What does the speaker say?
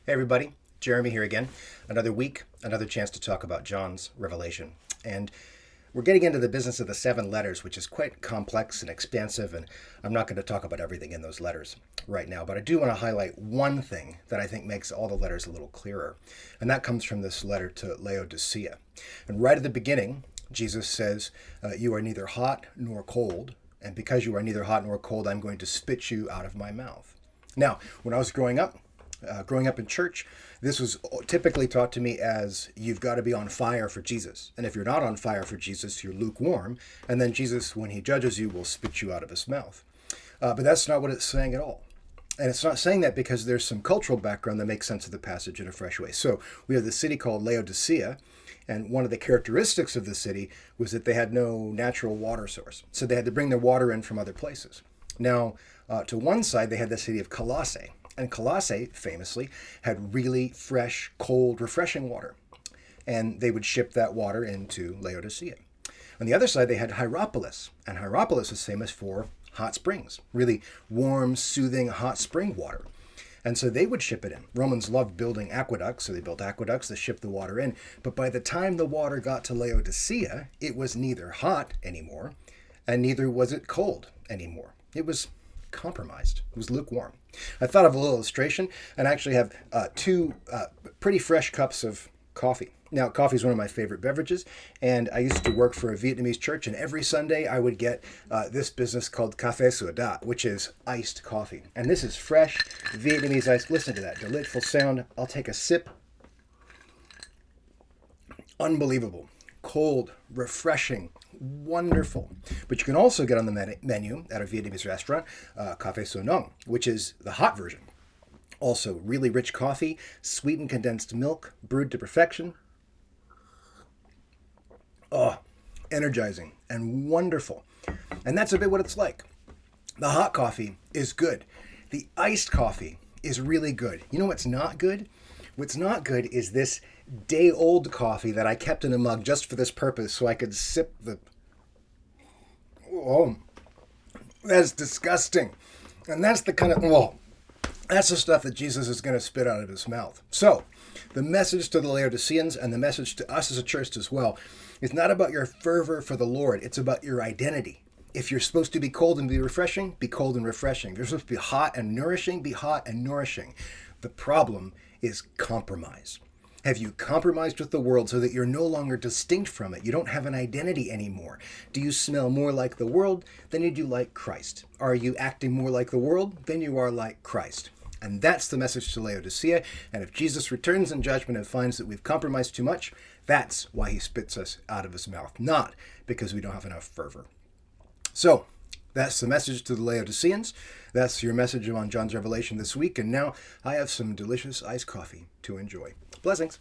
Hey everybody, Jeremy here again. Another week, another chance to talk about John's Revelation. And we're getting into the business of the 7 letters, which is quite complex and expansive, and I'm not going to talk about everything in those letters right now, but I do want to highlight one thing that I think makes all the letters a little clearer, and that comes from this letter to Laodicea. And right at the beginning, Jesus says, you are neither hot nor cold, and because you are neither hot nor cold, I'm going to spit you out of my mouth. Now, when I was growing up in church, this was typically taught to me as you've got to be on fire for Jesus. And if you're not on fire for Jesus, you're lukewarm. And then Jesus, when he judges you, will spit you out of his mouth. But that's not what it's saying at all. And it's not saying that because there's some cultural background that makes sense of the passage in a fresh way. So we have the city called Laodicea. And one of the characteristics of the city was that they had no natural water source. So they had to bring their water in from other places. Now, to one side, they had the city of Colossae. And Colossae, famously, had really fresh, cold, refreshing water. And they would ship that water into Laodicea. On the other side, they had Hierapolis. And Hierapolis is famous for hot springs, really warm, soothing, hot spring water. And so they would ship it in. Romans loved building aqueducts, so they built aqueducts to ship the water in. But by the time the water got to Laodicea, it was neither hot anymore, and neither was it cold anymore. It was compromised. It was lukewarm. I thought of a little illustration, and I actually have 2 pretty fresh cups of coffee. Now, coffee is one of my favorite beverages, and I used to work for a Vietnamese church, and every Sunday I would get this business called café soda, which is iced coffee. And this is fresh Vietnamese ice. Listen to that delightful sound. I'll take a sip. Unbelievable. Cold, refreshing, wonderful. But you can also get on the menu at a Vietnamese restaurant, café so nong, which is the hot version. Also, really rich coffee, sweetened condensed milk, brewed to perfection. Oh, energizing and wonderful. And that's a bit what it's like. The hot coffee is good. The iced coffee is really good. You know what's not good? What's not good is this day-old coffee that I kept in a mug just for this purpose so I could sip the... Oh, that's disgusting. And that's the kind of... Well, that's the stuff that Jesus is going to spit out of his mouth. So, the message to the Laodiceans and the message to us as a church as well is not about your fervor for the Lord. It's about your identity. If you're supposed to be cold and be refreshing, be cold and refreshing. If you're supposed to be hot and nourishing, be hot and nourishing. The problem is compromise. Have you compromised with the world so that you're no longer distinct from it? You don't have an identity anymore. Do you smell more like the world than you do like Christ? Are you acting more like the world than you are like Christ? And that's the message to Laodicea. And if Jesus returns in judgment and finds that we've compromised too much, that's why he spits us out of his mouth, not because we don't have enough fervor. So, that's the message to the Laodiceans. That's your message on John's Revelation this week. And now I have some delicious iced coffee to enjoy. Blessings.